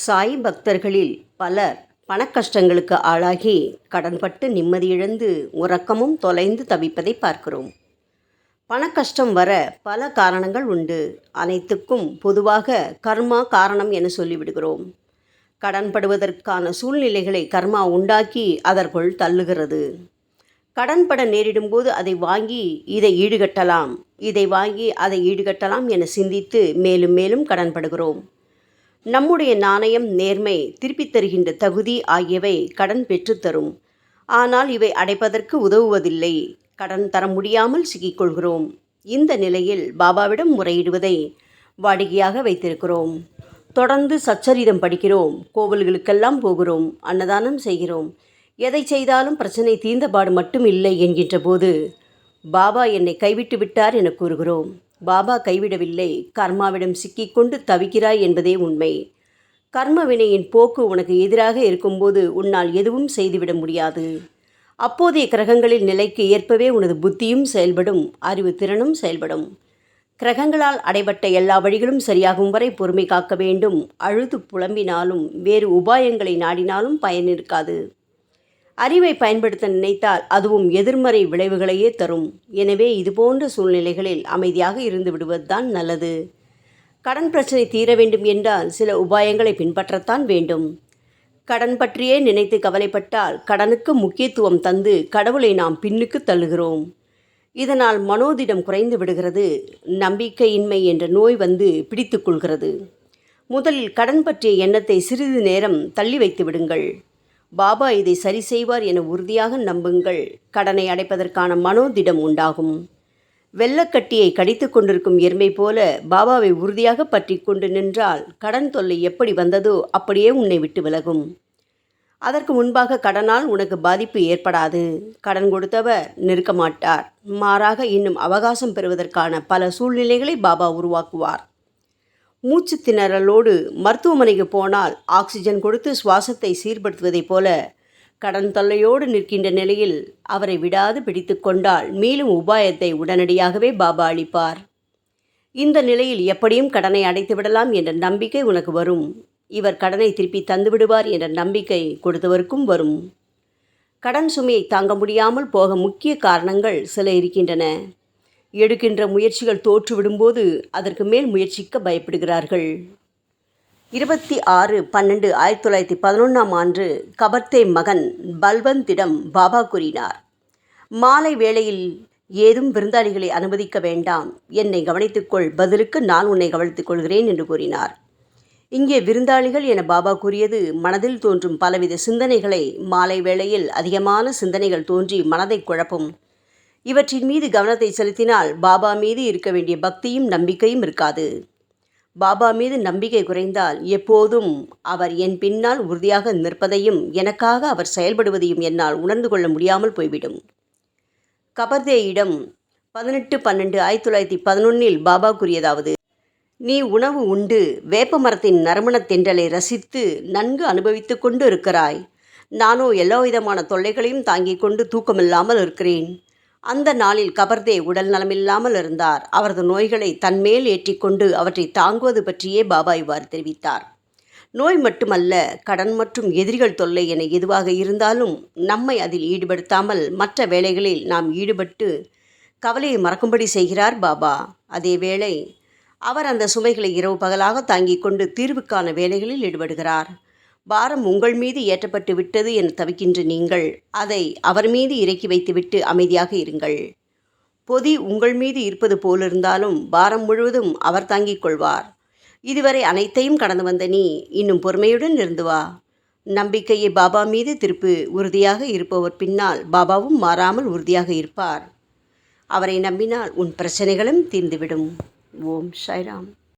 சாய் பக்தர்களில் பலர் பணக்கஷ்டங்களுக்கு ஆளாகி கடன்பட்டு நிம்மதியிழந்து உறக்கமும் தொலைந்து தவிப்பதை பார்க்கிறோம். பணக்கஷ்டம் வர பல காரணங்கள் உண்டு. அனைத்துக்கும் பொதுவாக கர்மா காரணம் என சொல்லிவிடுகிறோம். கடன்படுவதற்கான சூழ்நிலைகளை கர்மா உண்டாக்கி அதற்குள் தள்ளுகிறது. கடன்பட நேரிடும்போது அதை வாங்கி இதை ஈடுகட்டலாம், இதை வாங்கி அதை ஈடுகட்டலாம் என சிந்தித்து மேலும் மேலும் கடன்படுகிறோம். நம்முடைய நாணயம், நேர்மை, திருப்பித் தருகின்ற தகுதி ஆகியவை கடன் பெற்றுத்தரும். ஆனால் இவை அடைப்பதற்கு உதவுவதில்லை. கடன் தர முடியாமல் சிக்கிக்கொள்கிறோம். இந்த நிலையில் பாபாவிடம் முறையிடுவதை வாடிக்கையாக வைத்திருக்கிறோம். தொடர்ந்து சச்சரிதம் படிக்கிறோம், கோவில்களுக்கெல்லாம் போகிறோம், அன்னதானம் செய்கிறோம். எதை செய்தாலும் பிரச்சனை தீர்ந்தபாடு மட்டும் இல்லை என்கின்ற போது பாபா என்னை கைவிட்டு விட்டார் என கூறுகிறோம். பாபா கைவிடவில்லை, கர்மாவிடம் சிக்கிக்கொண்டு தவிக்கிறாய் என்பதே உண்மை. கர்ம வினையின் போக்கு உனக்கு எதிராக இருக்கும்போது உன்னால் எதுவும் செய்துவிட முடியாது. அப்போதைய கிரகங்களின் நிலைக்கு ஏற்பவே உனது புத்தியும் செயல்படும், அறிவு திறனும் செயல்படும். கிரகங்களால் அடைபட்ட எல்லா வழிகளும் சரியாகும் வரை பொறுமை காக்க வேண்டும். அழுது புலம்பினாலும் வேறு உபாயங்களை நாடினாலும் பயன் இருக்காது. அறிவை பயன்படுத்த நினைத்தால் அதுவும் எதிர்மறை விளைவுகளையே தரும். எனவே இதுபோன்ற சூழ்நிலைகளில் அமைதியாக இருந்து விடுவதுதான் நல்லது. கடன் பிரச்சனை தீர வேண்டும் என்றால் சில உபாயங்களை பின்பற்றத்தான் வேண்டும். கடன் பற்றியே நினைத்து கவலைப்பட்டால் கடனுக்கு முக்கியத்துவம் தந்து கடவுளை நாம் பின்னுக்கு தள்ளுகிறோம். இதனால் மனோதிடம் குறைந்து விடுகிறது. நம்பிக்கையின்மை என்ற நோய் வந்து பிடித்து கொள்கிறது. முதலில் கடன் பற்றிய எண்ணத்தை சிறிது நேரம் தள்ளி வைத்து விடுங்கள். பாபா இதை சரி செய்வார் என உறுதியாக நம்புங்கள். கடனை அடைப்பதற்கான மனோதிடம் உண்டாகும். வெள்ளக்கட்டியை கடித்து கொண்டிருக்கும் எறும்பை போல பாபாவை உறுதியாக பற்றி கொண்டு நின்றால் கடன் தொல்லை எப்படி வந்ததோ அப்படியே உன்னை விட்டு விலகும். அதற்கு முன்பாக கடனால் உனக்கு பாதிப்பு ஏற்படாது. கடன் கொடுத்தவர் நிற்க மாட்டார். மாறாக இன்னும் அவகாசம் பெறுவதற்கான பல சூழ்நிலைகளை பாபா உருவாக்குவார். மூச்சு திணறலோடு மருத்துவமனைக்கு போனால் ஆக்சிஜன் கொடுத்து சுவாசத்தை சீர்படுத்துவதைப் போல கடன் தொல்லையோடு நிற்கின்ற நிலையில் அவரை விடாது பிடித்து கொண்டால் மீளும் உபாயத்தை உடனடியாகவே பாபா அளிப்பார். இந்த நிலையில் எப்படியும் கடனை அடைத்து விடலாம் என்ற நம்பிக்கை உனக்கு வரும். இவர் கடனை திருப்பி தந்து விடுவார் என்ற நம்பிக்கை கொடுத்தவருக்கும் வரும். கடன் சுமையை தாங்க முடியாமல் போக முக்கிய காரணங்கள் சில இருக்கின்றன. எடுக்கின்ற முயற்சிகள் தோற்றுவிடும்போது அதற்கு மேல் முயற்சிக்க பயப்படுகிறார்கள். 26/12/1911 கபர்தே மகன் பல்வந்திடம் பாபா கூறினார், மாலை வேளையில் ஏதும் விருந்தாளிகளை அனுமதிக்க வேண்டாம். என்னை கவனித்துக்கொள், பதிலுக்கு நான் உன்னை கவனித்துக் கொள்கிறேன் என்று கூறினார். இங்கே விருந்தாளிகள் என பாபா கூறியது மனதில் தோன்றும் பலவித சிந்தனைகளை, மாலை வேளையில் அதிகமான சிந்தனைகள் தோன்றி மனதை குழப்பும். இவற்றின் மீது கவனத்தை செலுத்தினால் பாபா மீது இருக்க வேண்டிய பக்தியும் நம்பிக்கையும் இருக்காது. பாபா மீது நம்பிக்கை குறைந்தால் எப்போதும் அவர் என் பின்னால் உறுதியாக நிற்பதையும் எனக்காக அவர் செயல்படுவதையும் என்னால் உணர்ந்து கொள்ள முடியாமல் போய்விடும். கபர்தேயிடம் 18/12/1911 பாபா கூறியதாவது, நீ உணவு உண்டு வேப்ப மரத்தின் நறுமணத் தென்றலை ரசித்து நன்கு அனுபவித்து கொண்டு இருக்கிறாய். நானோ எல்லா விதமான தொல்லைகளையும் தாங்கிக் கொண்டு தூக்கமில்லாமல் இருக்கிறேன். அந்த நாளில் கபர்தே உடல் நலமில்லாமல் இருந்தார். அவரது நோய்களை தன்மேல் ஏற்றிக்கொண்டு அவற்றை தாங்குவது பற்றியே பாபா இவ்வாறு தெரிவித்தார். நோய் மட்டுமல்ல, கடன் மற்றும் எதிரிகள் தொல்லை என எதுவாக இருந்தாலும் நம்மை அதில் ஈடுபடுத்தாமல் மற்ற வேலைகளில் நாம் ஈடுபட்டு கவலையை மறக்கும்படி செய்கிறார் பாபா. அதேவேளை அவர் அந்த சுமைகளை இரவு பகலாக தாங்கிக் கொண்டு தீர்வுக்கான வேலைகளில் ஈடுபடுகிறார். பாரம் உங்கள் மீது ஏற்றப்பட்டு விட்டது என தவிக்கின்ற நீங்கள் அதை அவர் மீது இறக்கி வைத்துவிட்டு அமைதியாக இருங்கள். பொதி உங்கள் மீது இருப்பது போலிருந்தாலும் பாரம் முழுவதும் அவர் தாங்கிக் கொள்வார். இதுவரை அனைத்தையும் கடந்து வந்த நீ இன்னும் பொறுமையுடன் இருந்து வா. நம்பிக்கையை பாபா மீது திருப்பு. உறுதியாக இருப்பவர் பின்னால் பாபாவும் மாறாமல் உறுதியாக இருப்பார். அவரை நம்பினால் உன் பிரச்சனைகளும் தீர்ந்துவிடும். ஓம் சாய்ராம்.